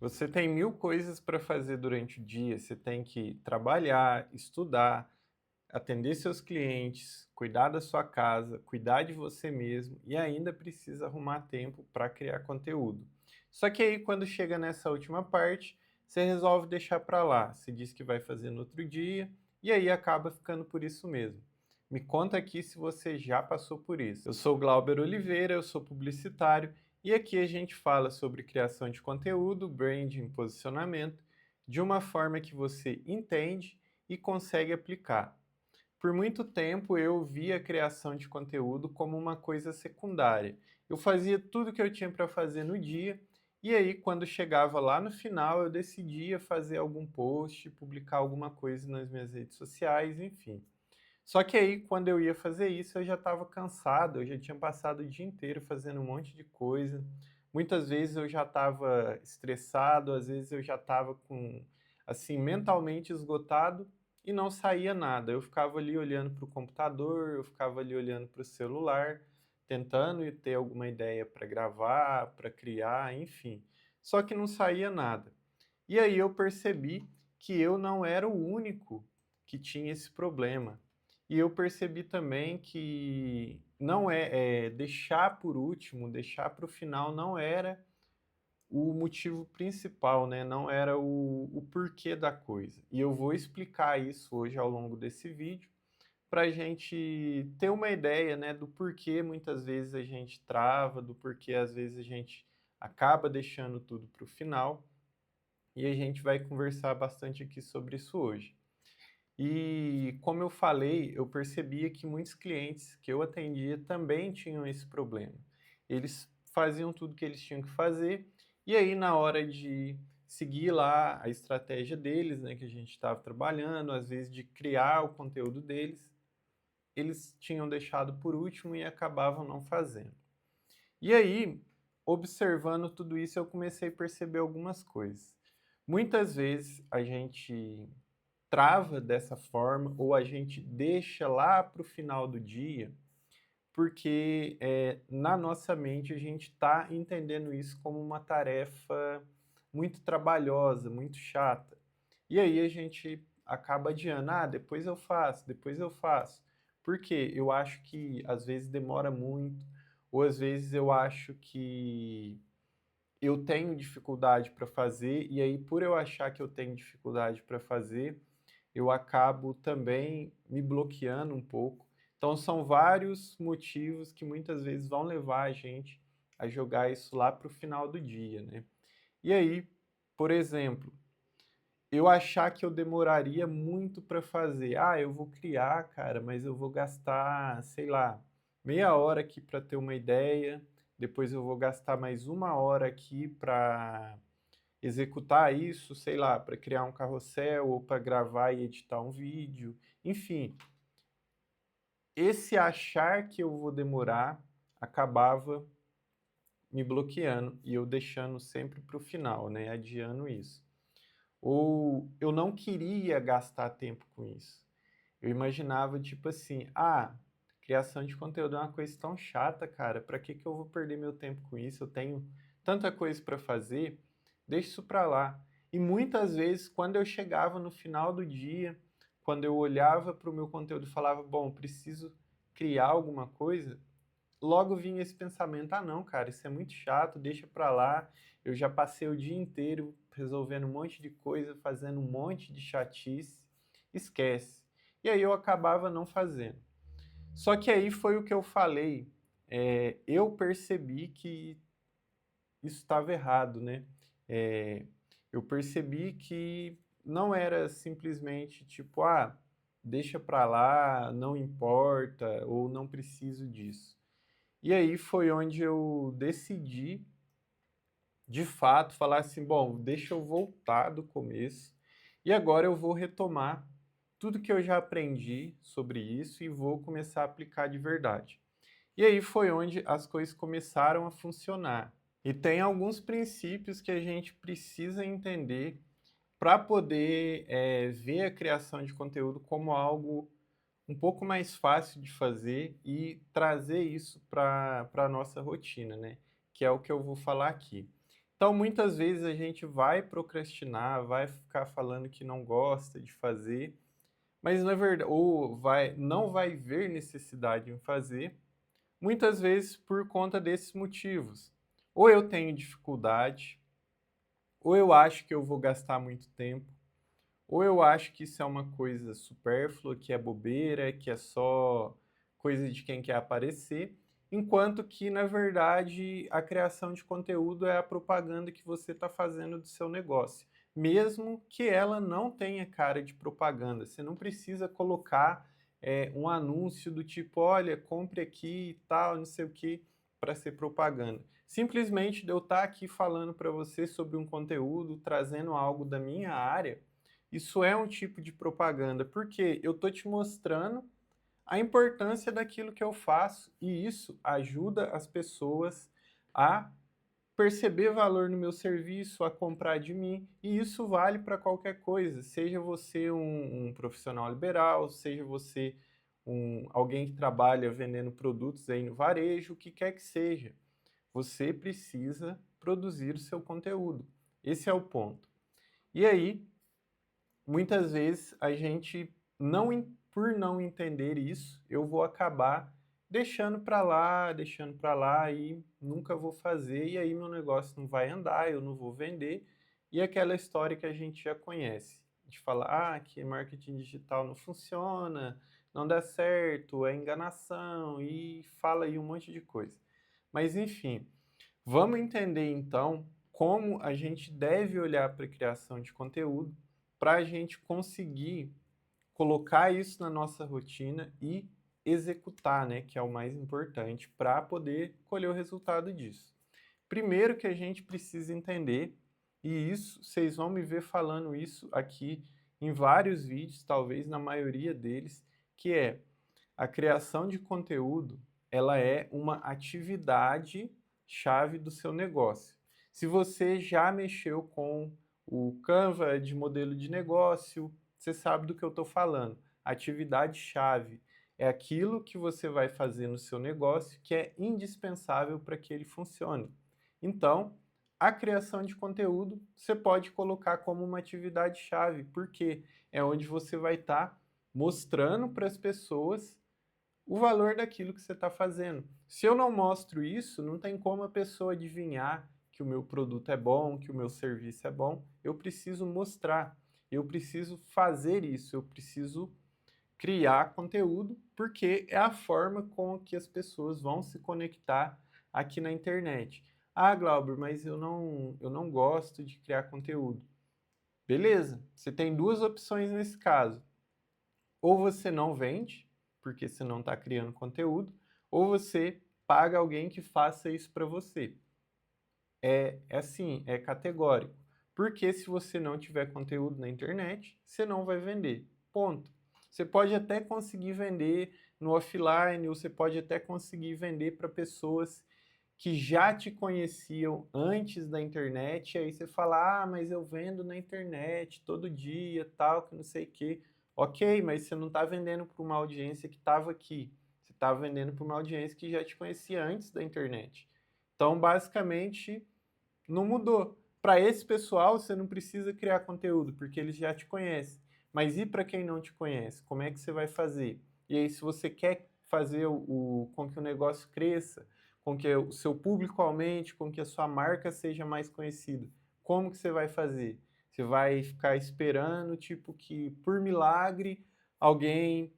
Você tem mil coisas para fazer durante o dia. Você tem que trabalhar, estudar, atender seus clientes, cuidar da sua casa, cuidar de você mesmo e ainda precisa arrumar tempo para criar conteúdo. Só que aí, quando chega nessa última parte, você resolve deixar para lá. Se diz que vai fazer no outro dia e aí acaba ficando por isso mesmo. Me conta aqui se você já passou por isso. Eu sou o Glauber Oliveira, eu sou publicitário e aqui a gente fala sobre criação de conteúdo, branding, posicionamento, de uma forma que você entende e consegue aplicar. Por muito tempo eu via a criação de conteúdo como uma coisa secundária. Eu fazia tudo que eu tinha para fazer no dia, e aí quando chegava lá no final eu decidia fazer algum post, publicar alguma coisa nas minhas redes sociais, enfim. Só que aí quando eu ia fazer isso eu já estava cansado, eu já tinha passado o dia inteiro fazendo um monte de coisa. Muitas vezes eu já estava estressado, às vezes eu já estava com, assim, mentalmente esgotado e não saía nada. Eu ficava ali olhando para o computador, eu ficava ali olhando para o celular, tentando ter alguma ideia para gravar, para criar, enfim. Só que não saía nada. E aí eu percebi que eu não era o único que tinha esse problema. E eu percebi também que não deixar por último, deixar para o final não era o motivo principal, né? Não era o porquê da coisa. E eu vou explicar isso hoje ao longo desse vídeo para a gente ter uma ideia, né, do porquê muitas vezes a gente trava, do porquê às vezes a gente acaba deixando tudo para o final. E a gente vai conversar bastante aqui sobre isso hoje. E como eu falei, eu percebia que muitos clientes que eu atendia também tinham esse problema. Eles faziam tudo que eles tinham que fazer, e aí na hora de seguir lá a estratégia deles, né, que a gente estava trabalhando, às vezes de criar o conteúdo deles, eles tinham deixado por último e acabavam não fazendo. E aí, observando tudo isso, eu comecei a perceber algumas coisas. Muitas vezes a gente trava dessa forma ou a gente deixa lá para o final do dia, porque na nossa mente a gente está entendendo isso como uma tarefa muito trabalhosa, muito chata. E aí a gente acaba adiando, depois eu faço, depois eu faço. Porque eu acho que às vezes demora muito, ou às vezes eu acho que eu tenho dificuldade para fazer, e aí por eu achar que eu tenho dificuldade para fazer, eu acabo também me bloqueando um pouco. Então, são vários motivos que muitas vezes vão levar a gente a jogar isso lá para o final do dia, né? E aí, por exemplo, eu achar que eu demoraria muito para fazer. Eu vou criar, cara, mas eu vou gastar, sei lá, meia hora aqui para ter uma ideia, depois eu vou gastar mais uma hora aqui para executar isso, sei lá, para criar um carrossel ou para gravar e editar um vídeo, enfim. Esse achar que eu vou demorar acabava me bloqueando e eu deixando sempre para o final, né, adiando isso. Ou eu não queria gastar tempo com isso. Eu imaginava tipo assim, criação de conteúdo é uma coisa tão chata, cara, para que eu vou perder meu tempo com isso? Eu tenho tanta coisa para fazer, deixa isso para lá. E muitas vezes, quando eu chegava no final do dia, quando eu olhava para o meu conteúdo e falava, bom, preciso criar alguma coisa, logo vinha esse pensamento, não, cara, isso é muito chato, deixa para lá. Eu já passei o dia inteiro resolvendo um monte de coisa, fazendo um monte de chatice, esquece. E aí eu acabava não fazendo. Só que aí foi o que eu falei, eu percebi que isso estava errado, né? É, eu percebi que não era simplesmente tipo, deixa pra lá, não importa, ou não preciso disso. E aí foi onde eu decidi, de fato, falar assim, bom, deixa eu voltar do começo e agora eu vou retomar tudo que eu já aprendi sobre isso e vou começar a aplicar de verdade. E aí foi onde as coisas começaram a funcionar. E tem alguns princípios que a gente precisa entender para poder ver a criação de conteúdo como algo um pouco mais fácil de fazer e trazer isso para a nossa rotina, né? Que é o que eu vou falar aqui. Então, muitas vezes a gente vai procrastinar, vai ficar falando que não gosta de fazer, mas na verdade, ou não vai ver necessidade em fazer, muitas vezes por conta desses motivos. Ou eu tenho dificuldade, ou eu acho que eu vou gastar muito tempo, ou eu acho que isso é uma coisa supérflua, que é bobeira, que é só coisa de quem quer aparecer, enquanto que, na verdade, a criação de conteúdo é a propaganda que você está fazendo do seu negócio. Mesmo que ela não tenha cara de propaganda, você não precisa colocar um anúncio do tipo, olha, compre aqui e tal, não sei o que, para ser propaganda. Simplesmente de eu estar aqui falando para você sobre um conteúdo, trazendo algo da minha área, isso é um tipo de propaganda, porque eu estou te mostrando a importância daquilo que eu faço e isso ajuda as pessoas a perceber valor no meu serviço, a comprar de mim, e isso vale para qualquer coisa, seja você um profissional liberal, seja você alguém que trabalha vendendo produtos aí no varejo, o que quer que seja. Você precisa produzir o seu conteúdo. Esse é o ponto. E aí, muitas vezes a gente por não entender isso, eu vou acabar deixando para lá e nunca vou fazer e aí meu negócio não vai andar, eu não vou vender. E aquela história que a gente já conhece, de falar que marketing digital não funciona, não dá certo, é enganação e fala aí um monte de coisa. Mas enfim, vamos entender então como a gente deve olhar para a criação de conteúdo para a gente conseguir colocar isso na nossa rotina e executar, né, que é o mais importante, para poder colher o resultado disso. Primeiro que a gente precisa entender, e isso vocês vão me ver falando isso aqui em vários vídeos, talvez na maioria deles, que é a criação de conteúdo, ela é uma atividade chave do seu negócio. Se você já mexeu com o Canva de modelo de negócio, você sabe do que eu estou falando. Atividade chave é aquilo que você vai fazer no seu negócio que é indispensável para que ele funcione. Então, a criação de conteúdo você pode colocar como uma atividade chave, porque é onde você vai estar mostrando para as pessoas o valor daquilo que você está fazendo. Se eu não mostro isso, não tem como a pessoa adivinhar que o meu produto é bom, que o meu serviço é bom. Eu preciso mostrar, eu preciso fazer isso, eu preciso criar conteúdo, porque é a forma com que as pessoas vão se conectar aqui na internet. Ah, Glauber, mas eu não gosto de criar conteúdo. Beleza, você tem duas opções nesse caso. Ou você não vende, porque você não está criando conteúdo, ou você paga alguém que faça isso para você. É assim, é categórico. Porque se você não tiver conteúdo na internet, você não vai vender. Ponto. Você pode até conseguir vender no offline, ou você pode até conseguir vender para pessoas que já te conheciam antes da internet, e aí você fala, ah, mas eu vendo na internet todo dia, tal, que não sei o quê. Ok, mas você não está vendendo para uma audiência que estava aqui. Você está vendendo para uma audiência que já te conhecia antes da internet. Então, basicamente, não mudou. Para esse pessoal, você não precisa criar conteúdo, porque eles já te conhecem. Mas e para quem não te conhece? Como é que você vai fazer? E aí, se você quer fazer com que o negócio cresça, com que o seu público aumente, com que a sua marca seja mais conhecida, como que você vai fazer? Você vai ficar esperando, tipo, que por milagre alguém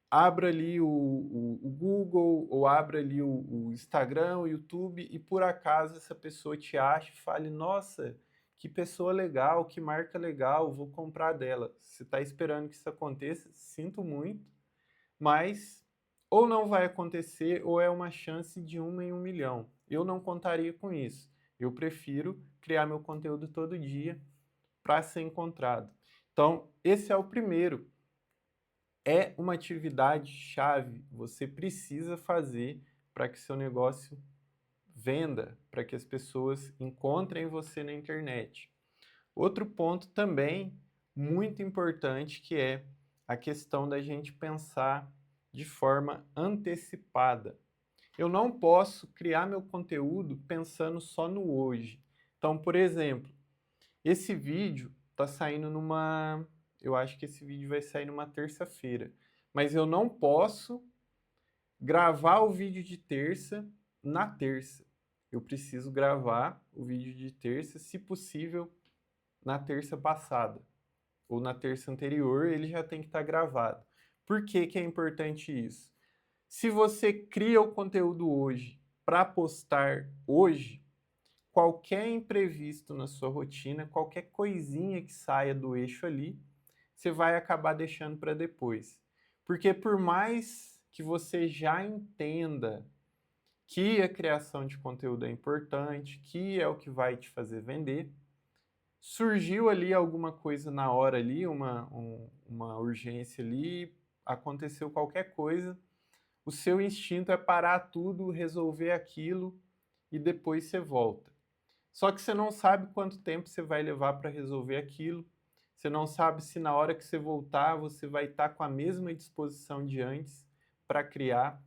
abra ali o Google ou abra ali o Instagram, o YouTube e por acaso essa pessoa te acha e fale, nossa, que pessoa legal, que marca legal, vou comprar dela. Você está esperando que isso aconteça? Sinto muito, mas ou não vai acontecer ou é uma chance de 1 em 1 milhão. Eu não contaria com isso. Eu prefiro criar meu conteúdo todo dia para ser encontrado. Então, esse é o primeiro, é uma atividade chave. Você precisa fazer para que seu negócio venda, para que as pessoas encontrem você na internet. Outro ponto também muito importante que é a questão da gente pensar de forma antecipada. Eu não posso criar meu conteúdo pensando só no hoje. Então, por exemplo, esse vídeo tá saindo eu acho que esse vídeo vai sair numa terça-feira, mas eu não posso gravar o vídeo de terça na terça. Eu preciso gravar o vídeo de terça, se possível, na terça passada ou na terça anterior, ele já tem que estar gravado. Por que que é importante isso? Se você cria o conteúdo hoje para postar hoje, qualquer imprevisto na sua rotina, qualquer coisinha que saia do eixo ali, você vai acabar deixando para depois. Porque por mais que você já entenda que a criação de conteúdo é importante, que é o que vai te fazer vender, surgiu ali alguma coisa na hora ali, uma urgência ali, aconteceu qualquer coisa, o seu instinto é parar tudo, resolver aquilo e depois você volta. Só que você não sabe quanto tempo você vai levar para resolver aquilo, você não sabe se na hora que você voltar você vai estar com a mesma disposição de antes para criar,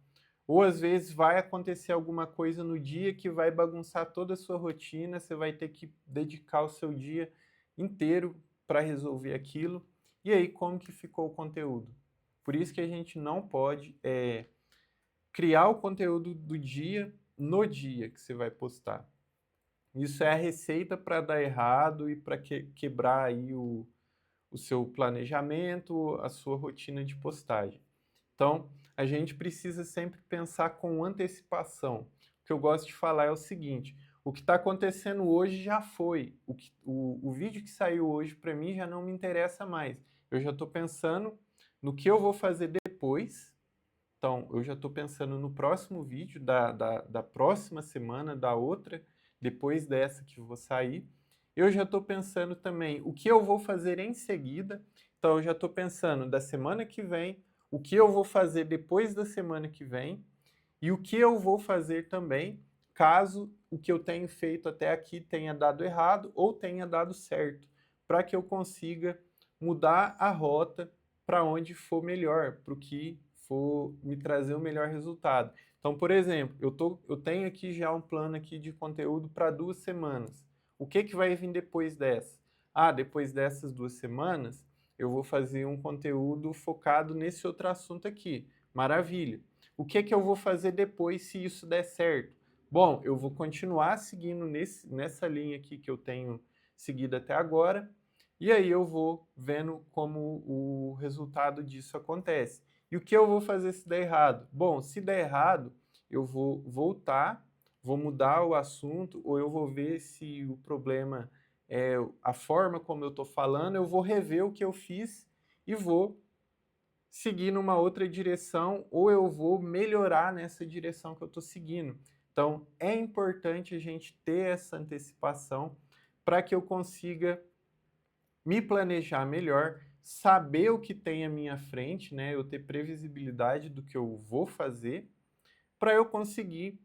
ou às vezes vai acontecer alguma coisa no dia que vai bagunçar toda a sua rotina, você vai ter que dedicar o seu dia inteiro para resolver aquilo. E aí, como que ficou o conteúdo? Por isso que a gente não pode criar o conteúdo do dia no dia que você vai postar. Isso é a receita para dar errado e para quebrar aí o seu planejamento, a sua rotina de postagem. Então, a gente precisa sempre pensar com antecipação. O que eu gosto de falar é o seguinte: o que está acontecendo hoje já foi. O vídeo que saiu hoje, para mim, já não me interessa mais. Eu já estou pensando no que eu vou fazer depois. Então, eu já estou pensando no próximo vídeo da próxima semana, da outra, depois dessa que eu vou sair. Eu já estou pensando também o que eu vou fazer em seguida. Então, eu já estou pensando da semana que vem, o que eu vou fazer depois da semana que vem e o que eu vou fazer também caso o que eu tenho feito até aqui tenha dado errado ou tenha dado certo, para que eu consiga mudar a rota para onde for melhor, para o que for me trazer o melhor resultado. Então, por exemplo, eu tenho aqui já um plano aqui de conteúdo para 2 semanas. O que que vai vir depois dessa? Ah, depois dessas 2 semanas, eu vou fazer um conteúdo focado nesse outro assunto aqui. Maravilha. O que que eu vou fazer depois se isso der certo? Bom, eu vou continuar seguindo nessa linha aqui que eu tenho seguido até agora, e aí eu vou vendo como o resultado disso acontece. E o que eu vou fazer se der errado? Bom, se der errado, eu vou voltar, vou mudar o assunto, ou eu vou ver se o problema é a forma como eu estou falando, eu vou rever o que eu fiz e vou seguir numa outra direção, ou eu vou melhorar nessa direção que eu estou seguindo. Então, é importante a gente ter essa antecipação para que eu consiga me planejar melhor, saber o que tem à minha frente, né? Eu ter previsibilidade do que eu vou fazer, para eu conseguir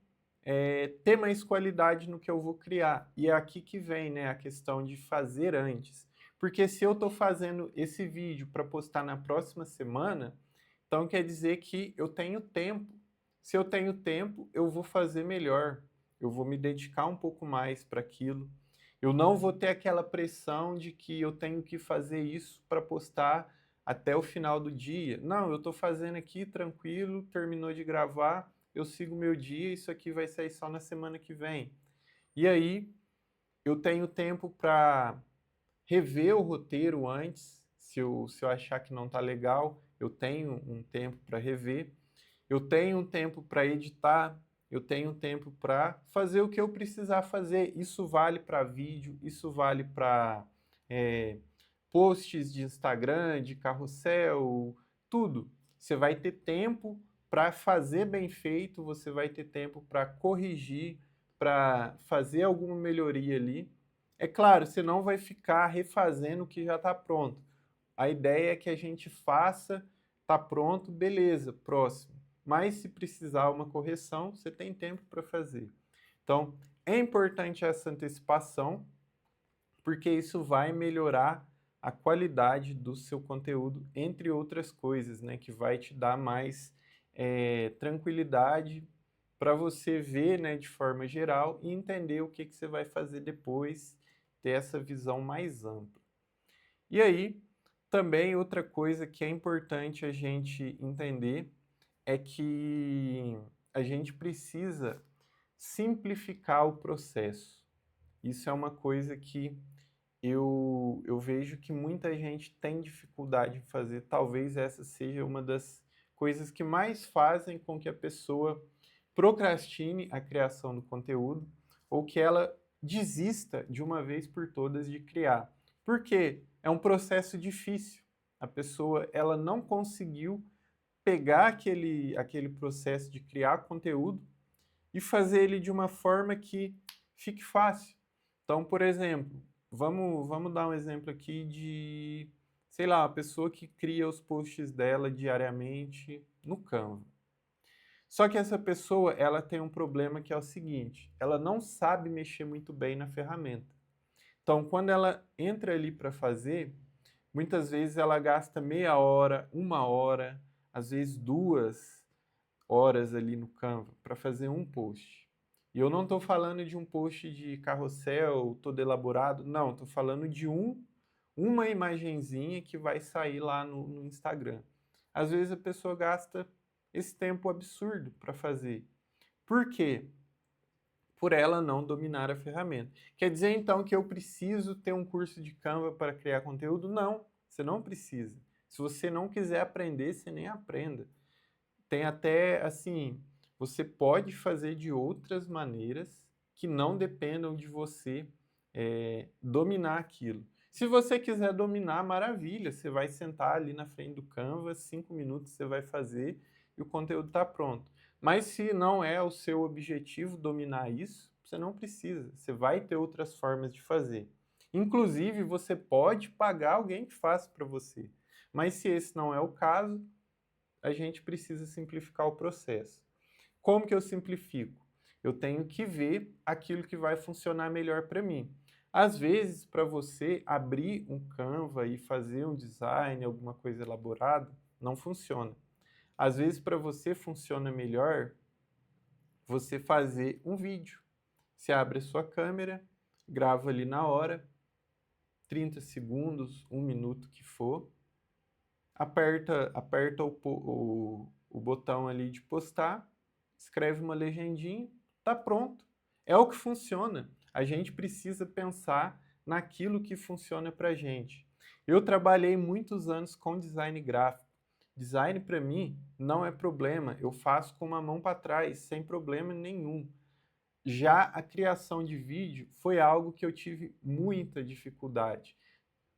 ter mais qualidade no que eu vou criar. E é aqui que vem, né, a questão de fazer antes. Porque se eu estou fazendo esse vídeo para postar na próxima semana, então quer dizer que eu tenho tempo. Se eu tenho tempo, eu vou fazer melhor. Eu vou me dedicar um pouco mais para aquilo. Eu não vou ter aquela pressão de que eu tenho que fazer isso para postar até o final do dia. Não, eu estou fazendo aqui tranquilo, terminou de gravar, eu sigo meu dia, isso aqui vai sair só na semana que vem. E aí eu tenho tempo para rever o roteiro antes, se eu achar que não está legal, eu tenho um tempo para rever, eu tenho um tempo para editar, eu tenho um tempo para fazer o que eu precisar fazer. Isso vale para vídeo, isso vale para posts de Instagram, de carrossel, tudo. Você vai ter tempo para fazer bem feito, você vai ter tempo para corrigir, para fazer alguma melhoria ali. É claro, você não vai ficar refazendo o que já está pronto. A ideia é que a gente faça, está pronto, beleza, próximo. Mas se precisar uma correção, você tem tempo para fazer. Então, é importante essa antecipação, porque isso vai melhorar a qualidade do seu conteúdo, entre outras coisas, né? Que vai te dar mais tranquilidade para você ver, né, de forma geral e entender o que que você vai fazer depois, ter essa visão mais ampla. E aí, também outra coisa que é importante a gente entender é que a gente precisa simplificar o processo. Isso é uma coisa que eu vejo que muita gente tem dificuldade em fazer. Talvez essa seja uma das coisas que mais fazem com que a pessoa procrastine a criação do conteúdo ou que ela desista de uma vez por todas de criar. Por quê? É um processo difícil. A pessoa ela não conseguiu pegar aquele processo de criar conteúdo e fazer ele de uma forma que fique fácil. Então, por exemplo, vamos dar um exemplo aqui de, sei lá, a pessoa que cria os posts dela diariamente no Canva. Só que essa pessoa, ela tem um problema que é o seguinte, ela não sabe mexer muito bem na ferramenta. Então, quando ela entra ali para fazer, muitas vezes ela gasta meia hora, uma hora, às vezes 2 horas ali no Canva para fazer um post. E eu não estou falando de um post de carrossel todo elaborado, não, estou falando de uma imagenzinha que vai sair lá no Instagram. Às vezes a pessoa gasta esse tempo absurdo para fazer. Por quê? Por ela não dominar a ferramenta. Quer dizer então que eu preciso ter um curso de Canva para criar conteúdo? Não, você não precisa. Se você não quiser aprender, você nem aprenda. Tem até, assim, você pode fazer de outras maneiras que não dependam de você dominar aquilo. Se você quiser dominar, maravilha, você vai sentar ali na frente do Canva, 5 minutos você vai fazer e o conteúdo está pronto. Mas se não é o seu objetivo dominar isso, você não precisa, você vai ter outras formas de fazer. Inclusive, você pode pagar alguém que faça para você. Mas se esse não é o caso, a gente precisa simplificar o processo. Como que eu simplifico? Eu tenho que ver aquilo que vai funcionar melhor para mim. Às vezes, para você abrir um Canva e fazer um design, alguma coisa elaborada, não funciona. Às vezes, para você funciona melhor você fazer um vídeo. Você abre a sua câmera, grava ali na hora, 30 segundos, 1 minuto que for, aperta o botão ali de postar, escreve uma legendinha, tá pronto. É o que funciona. A gente precisa pensar naquilo que funciona para gente. Eu trabalhei muitos anos com design gráfico. Design para mim não é problema, eu faço com uma mão para trás, sem problema nenhum. Já a criação de vídeo foi algo que eu tive muita dificuldade.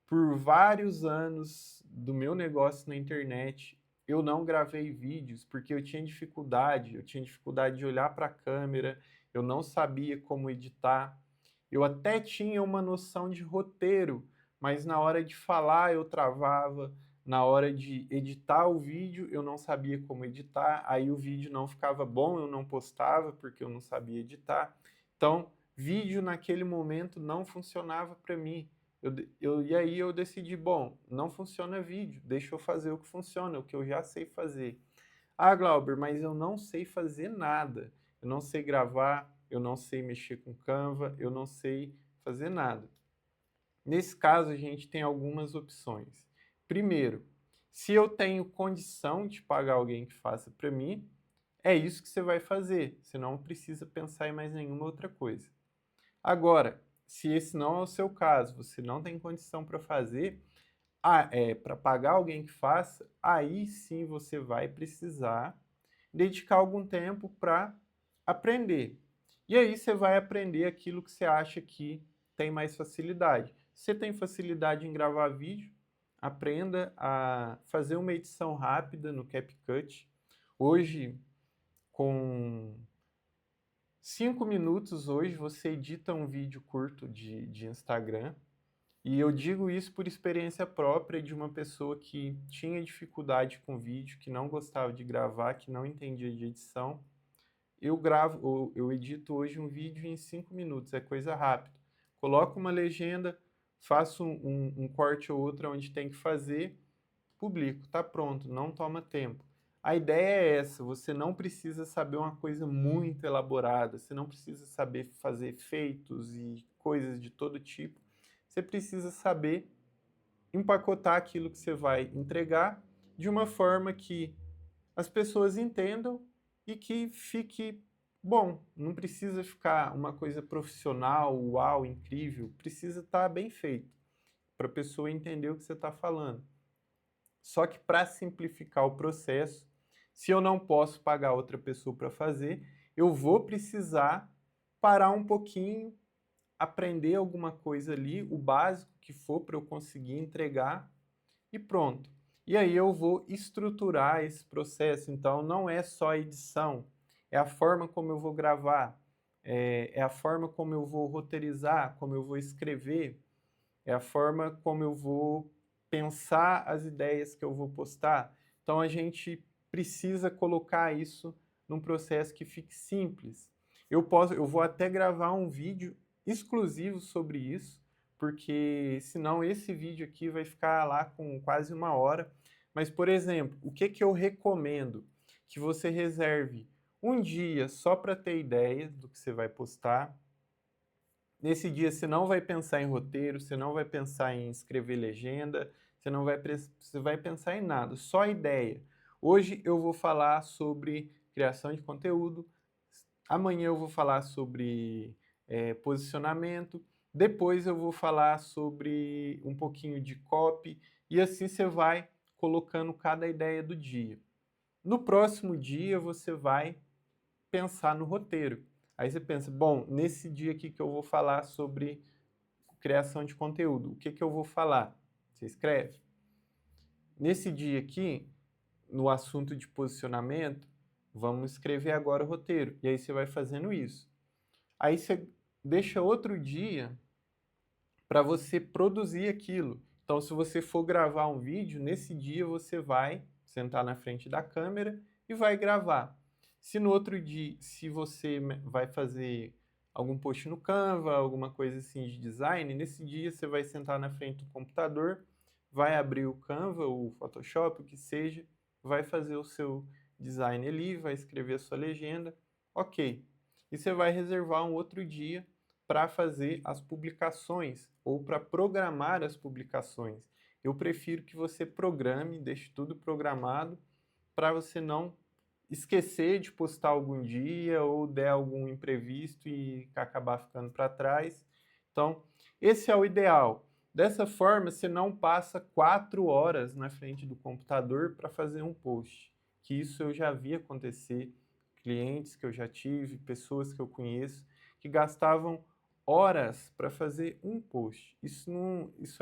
Por vários anos do meu negócio na internet, eu não gravei vídeos porque eu tinha dificuldade de olhar para a câmera, eu não sabia como editar. Eu até tinha uma noção de roteiro, mas na hora de falar eu travava, na hora de editar o vídeo eu não sabia como editar, aí o vídeo não ficava bom, eu não postava porque eu não sabia editar. Então, vídeo naquele momento não funcionava para mim. E aí eu decidi, bom, não funciona vídeo, deixa eu fazer o que funciona, o que eu já sei fazer. Ah, Glauber, mas eu não sei fazer nada. Eu não sei gravar, eu não sei mexer com Canva, eu não sei fazer nada. Nesse caso, a gente tem algumas opções. Primeiro, se eu tenho condição de pagar alguém que faça para mim, é isso que você vai fazer. Você não precisa pensar em mais nenhuma outra coisa. Agora, se esse não é o seu caso, você não tem condição para fazer, para pagar alguém que faça, aí sim você vai precisar dedicar algum tempo para aprender. E aí você vai aprender aquilo que você acha que tem mais facilidade. Se você tem facilidade em gravar vídeo, aprenda a fazer uma edição rápida no CapCut. Hoje, com 5 minutos hoje você edita um vídeo curto de Instagram. E eu digo isso por experiência própria de uma pessoa que tinha dificuldade com vídeo, que não gostava de gravar, que não entendia de edição. Eu edito hoje um vídeo em 5 minutos, é coisa rápida. Coloco uma legenda, faço um corte ou outro onde tem que fazer, publico, tá pronto, não toma tempo. A ideia é essa, você não precisa saber uma coisa muito elaborada, você não precisa saber fazer efeitos e coisas de todo tipo, você precisa saber empacotar aquilo que você vai entregar de uma forma que as pessoas entendam e que fique bom. Não precisa ficar uma coisa profissional, uau, incrível. Precisa estar bem feito para a pessoa entender o que você está falando. Só que para simplificar o processo, se eu não posso pagar outra pessoa para fazer, eu vou precisar parar um pouquinho, aprender alguma coisa ali, o básico que for para eu conseguir entregar e pronto. E aí eu vou estruturar esse processo. Então não é só a edição, é a forma como eu vou gravar, é a forma como eu vou roteirizar, como eu vou escrever, é a forma como eu vou pensar as ideias que eu vou postar. Então a gente precisa colocar isso num processo que fique simples. Eu vou até gravar um vídeo exclusivo sobre isso, porque senão esse vídeo aqui vai ficar lá com quase 1 hora. Mas, por exemplo, o que que eu recomendo? Que você reserve um dia só para ter ideia do que você vai postar. Nesse dia você não vai pensar em roteiro, você não vai pensar em escrever legenda, você vai pensar em nada, só ideia. Hoje eu vou falar sobre criação de conteúdo, amanhã eu vou falar sobre posicionamento, depois eu vou falar sobre um pouquinho de copy, e assim você vai colocando cada ideia do dia. No próximo dia você vai pensar no roteiro. Aí você pensa, bom, nesse dia aqui que eu vou falar sobre criação de conteúdo, o que que eu vou falar? Você escreve. Nesse dia aqui, no assunto de posicionamento, vamos escrever agora o roteiro. E aí você vai fazendo isso. Aí você deixa outro dia para você produzir aquilo. Então, se você for gravar um vídeo, nesse dia você vai sentar na frente da câmera e vai gravar. Se no outro dia, se você vai fazer algum post no Canva, alguma coisa assim de design, nesse dia você vai sentar na frente do computador, vai abrir o Canva, o Photoshop, o que seja, vai fazer o seu design ali, vai escrever a sua legenda, ok. E você vai reservar um outro dia para fazer as publicações ou para programar as publicações. Eu prefiro que você programe, deixe tudo programado para você não esquecer de postar algum dia ou der algum imprevisto e acabar ficando para trás. Então, esse é o ideal. Dessa forma, você não passa 4 horas na frente do computador para fazer um post. Que isso eu já vi acontecer, clientes que eu já tive, pessoas que eu conheço, que gastavam horas para fazer um post. Isso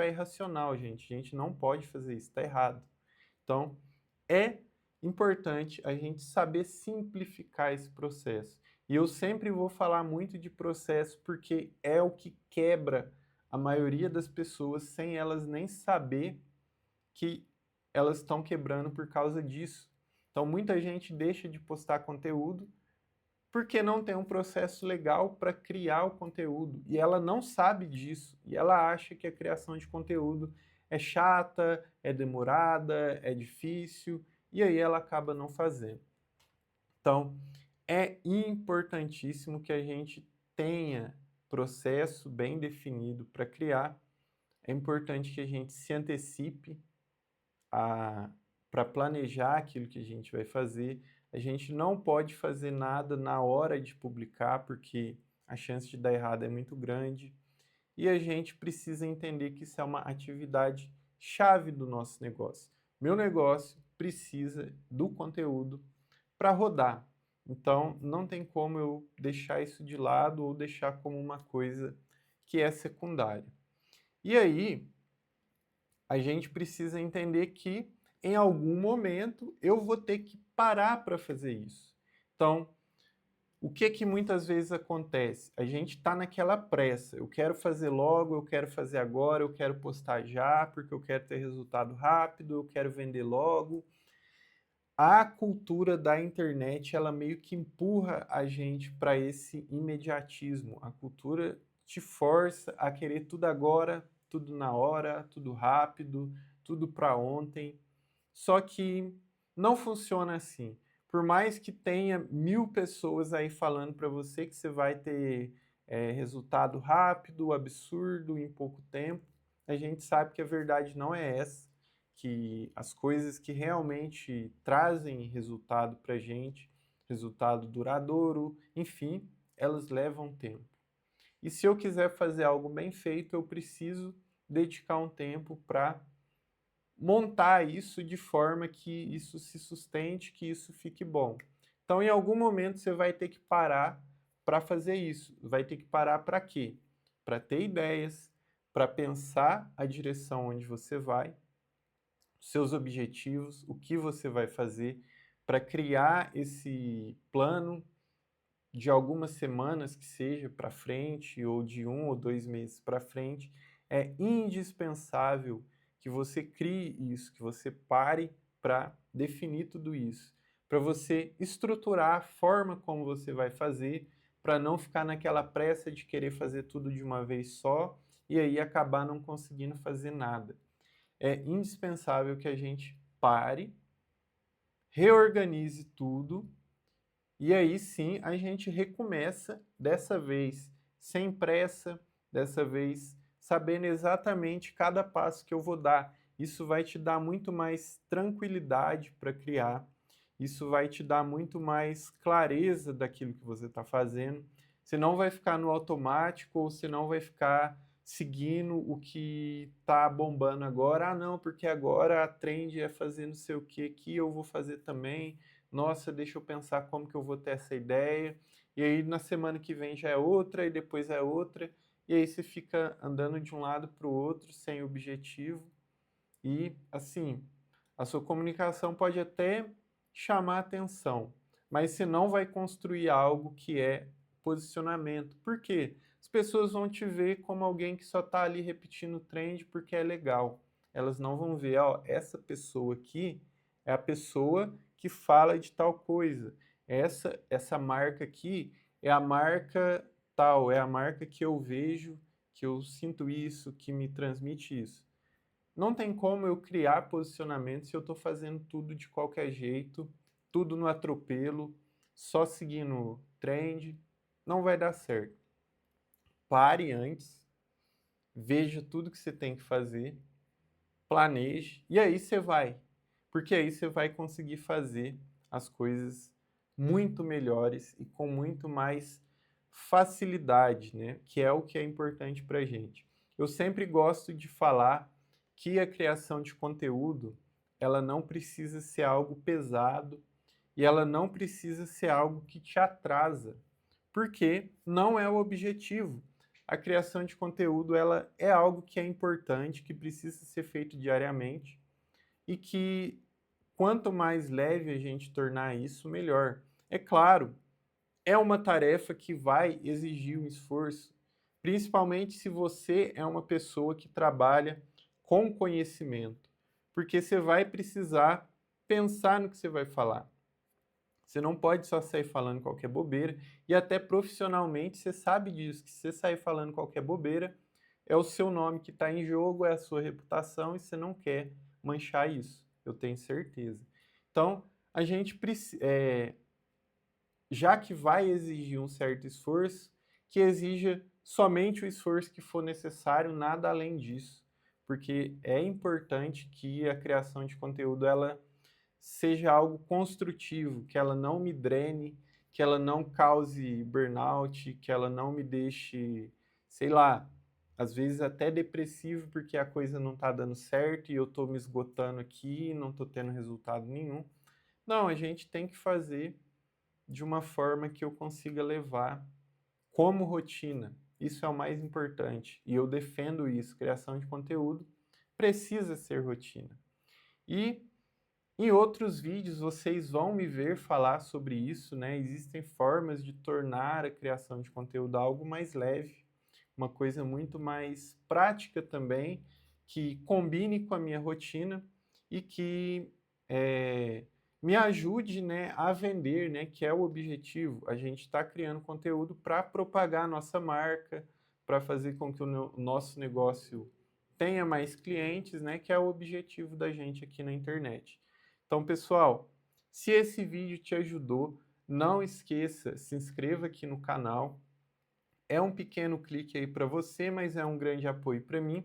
é irracional, gente. A gente não pode fazer isso, está errado. Então, é importante a gente saber simplificar esse processo. E eu sempre vou falar muito de processo porque é o que quebra a maioria das pessoas sem elas nem saber que elas estão quebrando por causa disso. Então, muita gente deixa de postar conteúdo porque não tem um processo legal para criar o conteúdo. E ela não sabe disso. E ela acha que a criação de conteúdo é chata, é demorada, é difícil, e aí ela acaba não fazendo. Então, é importantíssimo que a gente tenha processo bem definido para criar. É importante que a gente se antecipe para planejar aquilo que a gente vai fazer. A gente não pode fazer nada na hora de publicar, porque a chance de dar errado é muito grande. E a gente precisa entender que isso é uma atividade chave do nosso negócio. Meu negócio precisa do conteúdo para rodar. Então, não tem como eu deixar isso de lado ou deixar como uma coisa que é secundária. E aí, a gente precisa entender que em algum momento eu vou ter que parar para fazer isso. Então, o que que muitas vezes acontece? A gente está naquela pressa. Eu quero fazer logo, eu quero fazer agora, eu quero postar já, porque eu quero ter resultado rápido, eu quero vender logo. A cultura da internet, ela meio que empurra a gente para esse imediatismo. A cultura te força a querer tudo agora, tudo na hora, tudo rápido, tudo para ontem. Só que Não funciona assim. Por mais que tenha 1000 pessoas aí falando para você que você vai ter resultado rápido, absurdo, em pouco tempo, a gente sabe que a verdade não é essa, que as coisas que realmente trazem resultado para a gente, resultado duradouro, enfim, elas levam tempo. E se eu quiser fazer algo bem feito, eu preciso dedicar um tempo para montar isso de forma que isso se sustente, que isso fique bom. Então, em algum momento, você vai ter que parar para fazer isso. Vai ter que parar para quê? Para ter ideias, para pensar a direção onde você vai, seus objetivos, o que você vai fazer, para criar esse plano de algumas semanas que seja para frente, ou de 1 ou 2 meses para frente. É indispensável que você crie isso, que você pare para definir tudo isso, para você estruturar a forma como você vai fazer, para não ficar naquela pressa de querer fazer tudo de uma vez só e aí acabar não conseguindo fazer nada. É indispensável que a gente pare, reorganize tudo e aí sim a gente recomeça, dessa vez sem pressa, dessa vez sabendo exatamente cada passo que eu vou dar. Isso vai te dar muito mais tranquilidade para criar, isso vai te dar muito mais clareza daquilo que você está fazendo. Você não vai ficar no automático ou você não vai ficar seguindo o que está bombando agora. Ah, não, porque agora a trend é fazer não sei o que aqui, eu vou fazer também. Nossa, deixa eu pensar como que eu vou ter essa ideia. E aí na semana que vem já é outra, e depois é outra. E aí você fica andando de um lado para o outro sem objetivo. E assim, a sua comunicação pode até chamar atenção, mas você não vai construir algo que é posicionamento. Por quê? As pessoas vão te ver como alguém que só está ali repetindo o trend porque é legal. Elas não vão ver, ó, essa pessoa aqui é a pessoa que fala de tal coisa. Essa marca aqui é a marca tal, é a marca que eu vejo, que eu sinto isso, que me transmite isso. Não tem como eu criar posicionamento se eu estou fazendo tudo de qualquer jeito, tudo no atropelo, só seguindo trend. Não vai dar certo. Pare antes, veja tudo que você tem que fazer, planeje e aí você vai. Porque aí você vai conseguir fazer as coisas muito melhores e com muito mais facilidade, né? Que é o que é importante para a gente. Eu sempre gosto de falar que a criação de conteúdo ela não precisa ser algo pesado e ela não precisa ser algo que te atrasa, porque não é o objetivo. A criação de conteúdo ela é algo que é importante, que precisa ser feito diariamente e que quanto mais leve a gente tornar isso, melhor. É claro, é uma tarefa que vai exigir um esforço, principalmente se você é uma pessoa que trabalha com conhecimento, porque você vai precisar pensar no que você vai falar. Você não pode só sair falando qualquer bobeira, e até profissionalmente você sabe disso, que se você sair falando qualquer bobeira, é o seu nome que está em jogo, é a sua reputação, e você não quer manchar isso, eu tenho certeza. Então, a gente precisa, já que vai exigir um certo esforço, que exija somente o esforço que for necessário, nada além disso, porque é importante que a criação de conteúdo ela seja algo construtivo, que ela não me drene, que ela não cause burnout, que ela não me deixe, sei lá, às vezes até depressivo porque a coisa não está dando certo e eu estou me esgotando aqui, não estou tendo resultado nenhum. Não, a gente tem que fazer de uma forma que eu consiga levar como rotina. Isso é o mais importante e eu defendo isso. Criação de conteúdo precisa ser rotina. E em outros vídeos vocês vão me ver falar sobre isso, né? Existem formas de tornar a criação de conteúdo algo mais leve, uma coisa muito mais prática também, que combine com a minha rotina e que me ajude, né, a vender, né, que é o objetivo. A gente está criando conteúdo para propagar a nossa marca, para fazer com que o nosso negócio tenha mais clientes, né, que é o objetivo da gente aqui na internet. Então, pessoal, se esse vídeo te ajudou, não esqueça, se inscreva aqui no canal. É um pequeno clique aí para você, mas é um grande apoio para mim.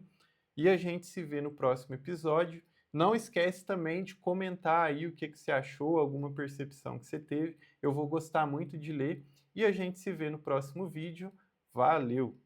E a gente se vê no próximo episódio. Não esquece também de comentar aí o que você achou, alguma percepção que você teve. Eu vou gostar muito de ler. E a gente se vê no próximo vídeo. Valeu!